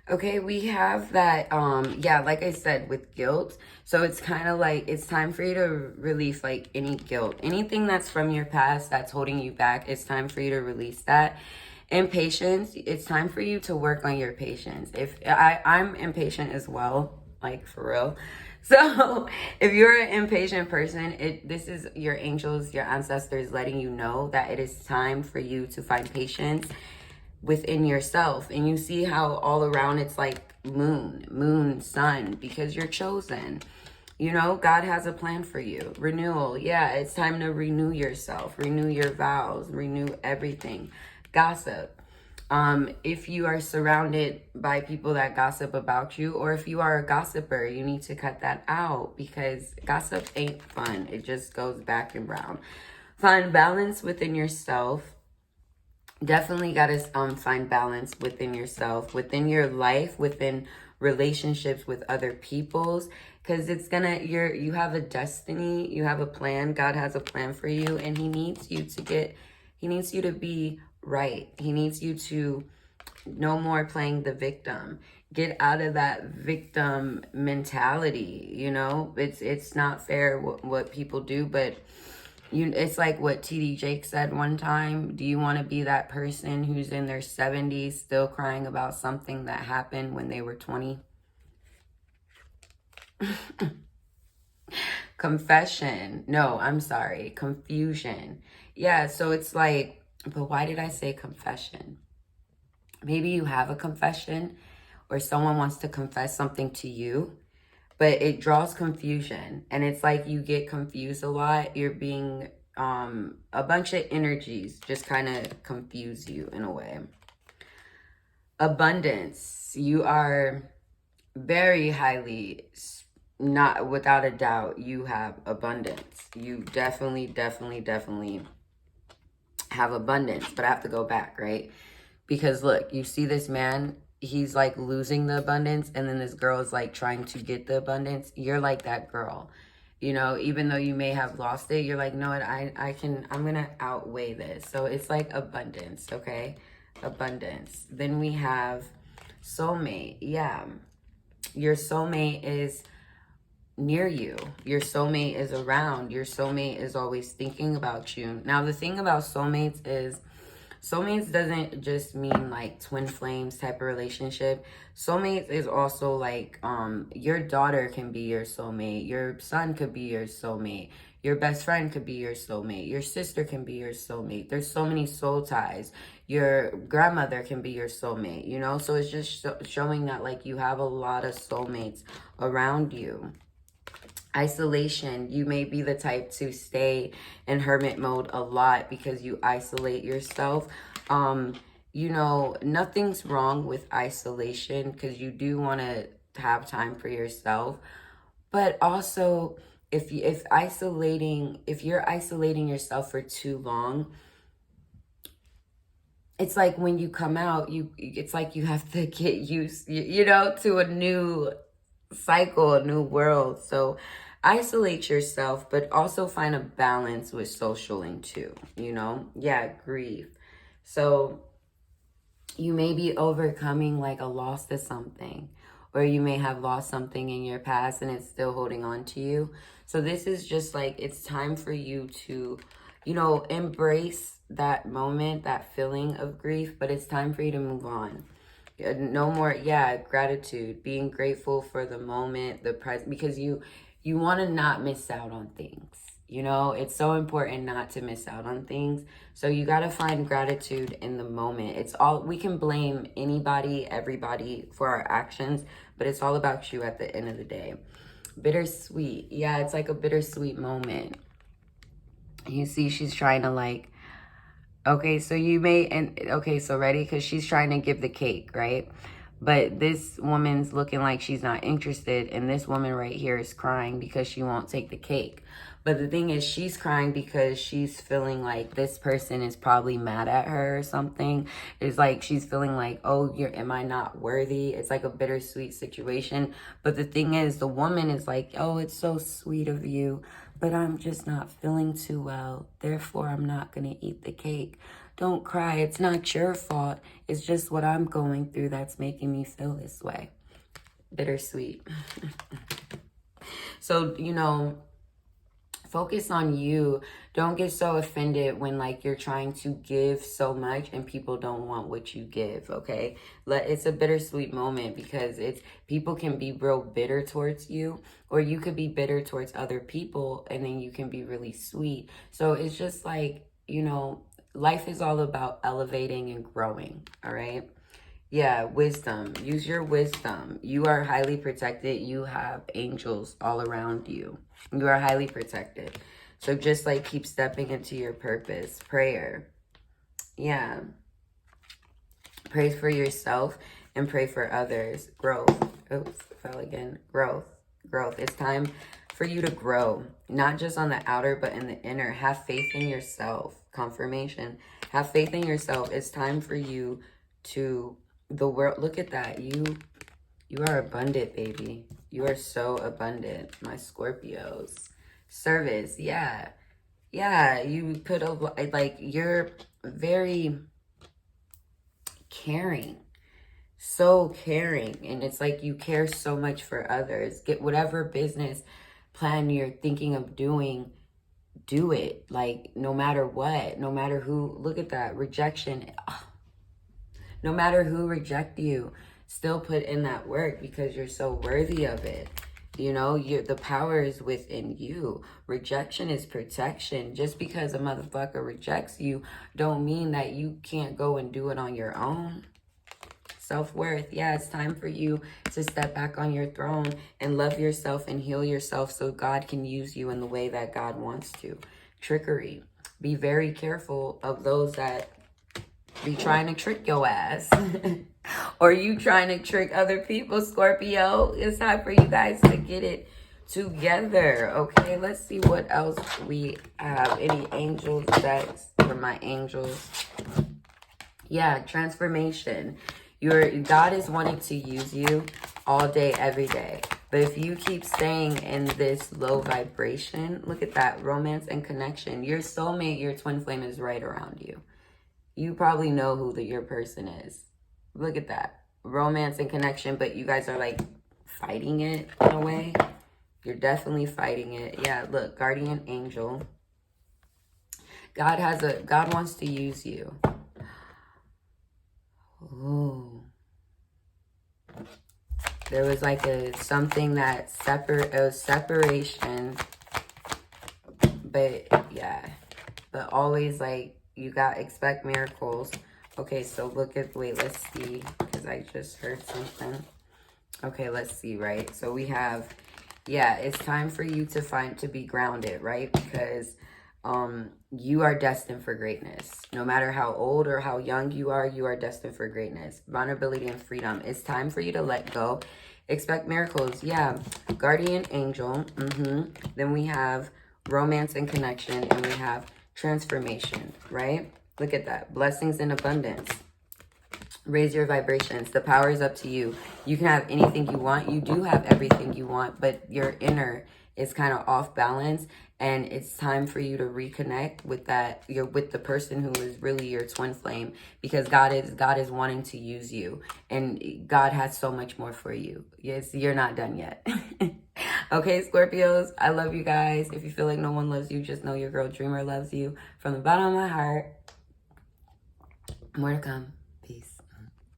Okay, we have that, yeah, like I said, with guilt. So it's kind of like, it's time for you to release like any guilt. Anything that's from your past that's holding you back, it's time for you to release that. Impatience, it's time for you to work on your patience. If I'm impatient as well, like for real. So if you're an impatient person, this is your angels, your ancestors letting you know that it is time for you to find patience within yourself. And you see how all around it's like moon, sun, because you're chosen. You know, God has a plan for you. Renewal. Yeah, it's time to renew yourself, renew your vows, renew everything. Gossip. If you are surrounded by people that gossip about you, or if you are a gossiper, you need to cut that out because gossip ain't fun. It just goes back and round. Find balance within yourself. Definitely got to find balance within yourself, within your life, within relationships with other people's, because it's gonna, you have a destiny, you have a plan. God has a plan for you, and he needs you to be right. He needs you to no more playing the victim. Get out of that victim mentality. You know, it's not fair what people do, but it's like what TD Jake said one time. Do you want to be that person who's in their 70s still crying about something that happened when they were 20? Confession. No, I'm sorry. Confusion. Yeah, so it's like, but why did I say confession? Maybe you have a confession or someone wants to confess something to you, but it draws confusion. And it's like you get confused a lot. You're being, a bunch of energies just kind of confuse you in a way. Abundance. You are very highly, not without a doubt, you have abundance. You definitely have abundance. But I have to go back, right? Because look, you see this man, he's like losing the abundance, and then this girl is like trying to get the abundance. You're like that girl. You know, even though you may have lost it, you're like, no, I'm gonna outweigh this. So it's like abundance, okay? Abundance. Then we have soulmate. Yeah. Your soulmate is near you. Your soulmate is around. Your soulmate is always thinking about you. Now, the thing about soulmates is, soulmates doesn't just mean like twin flames type of relationship. Soulmates is also like, your daughter can be your soulmate. Your son could be your soulmate. Your best friend could be your soulmate. Your sister can be your soulmate. There's so many soul ties. Your grandmother can be your soulmate, you know? So it's just showing that like you have a lot of soulmates around you. Isolation. You may be the type to stay in hermit mode a lot because you isolate yourself. You know, nothing's wrong with isolation because you do want to have time for yourself. But also, if you're isolating yourself for too long, it's like when you come out, it's like you have to get used, you know, to a new cycle, a new world. So isolate yourself, but also find a balance with socialing too, you know? Yeah, grief. So you may be overcoming like a loss to something, or you may have lost something in your past and it's still holding on to you. So this is just like, it's time for you to, you know, embrace that moment, that feeling of grief, but it's time for you to move on. No more, yeah, gratitude, being grateful for the moment, the present, because you want to not miss out on things. You know, it's so important not to miss out on things. So you got to find gratitude in the moment. It's all, we can blame anybody, everybody for our actions, but it's all about you at the end of the day. Bittersweet. Yeah, it's like a bittersweet moment. You see, she's trying to like, okay, so you may, and okay, so ready? Because she's trying to give the cake, right? But this woman's looking like she's not interested. And this woman right here is crying because she won't take the cake. But the thing is, she's crying because she's feeling like this person is probably mad at her or something. It's like she's feeling like, oh, am I not worthy? It's like a bittersweet situation. But the thing is, the woman is like, oh, it's so sweet of you, but I'm just not feeling too well. Therefore, I'm not going to eat the cake. don't cry. It's not your fault. It's just what I'm going through that's making me feel this way. Bittersweet. So, you know, focus on you. Don't get so offended when like you're trying to give so much and people don't want what you give, okay? It's a bittersweet moment because people can be real bitter towards you, or you could be bitter towards other people and then you can be really sweet. So it's just like, you know, life is all about elevating and growing, all right? Yeah, wisdom. Use your wisdom. You are highly protected. You have angels all around you. You are highly protected. So just like keep stepping into your purpose. Prayer. Yeah. Pray for yourself and pray for others. Growth. Oops, fell again. Growth. Growth. It's time for you to grow. Not just on the outer, but in the inner. Have faith in yourself. Confirmation. Have faith in yourself. It's time for you to... The world, look at that. You are abundant, baby. You are so abundant, my Scorpios. Service, yeah. Yeah, you put a, like, you're very caring. So caring. And it's like you care so much for others. Get whatever business plan you're thinking of doing, do it. Like, no matter what, no matter who, look at that, rejection. Ugh. No matter who reject you, still put in that work because you're so worthy of it. You know, the power is within you. Rejection is protection. Just because a motherfucker rejects you don't mean that you can't go and do it on your own. Self-worth. Yeah, it's time for you to step back on your throne and love yourself and heal yourself so God can use you in the way that God wants to. Trickery. Be very careful of those that be trying to trick your ass. Or you trying to trick other people, Scorpio. It's time for you guys to get it together. Okay, let's see what else we have. Any angels decks for my angels? Yeah, transformation. God is wanting to use you all day, every day. But if you keep staying in this low vibration, look at that, romance and connection. Your soulmate, your twin flame is right around you. You probably know who your person is. Look at that. Romance and connection, but you guys are like fighting it in a way. You're definitely fighting it. Yeah, look, guardian angel. God wants to use you. Ooh. There was like something that separation. But yeah. But always like you expect miracles. Okay, so let's see, because I just heard something. Okay, let's see, right? So we have, yeah, it's time for you to be grounded, right? Because you are destined for greatness. No matter how old or how young you are destined for greatness. Vulnerability and freedom. It's time for you to let go. Expect miracles. Yeah, guardian angel. Then we have romance and connection, and we have transformation, right? Look at that. Blessings in abundance. Raise your vibrations. The power is up to you. You can have anything you want. You do have everything you want, but your inner is kind of off balance, and it's time for you to reconnect with that. You're with the person who is really your twin flame, because God is wanting to use you, and God has so much more for you. Yes, you're not done yet. Okay, Scorpios, I love you guys. If you feel like no one loves you, just know your girl Dreamer loves you from the bottom of my heart. More to come.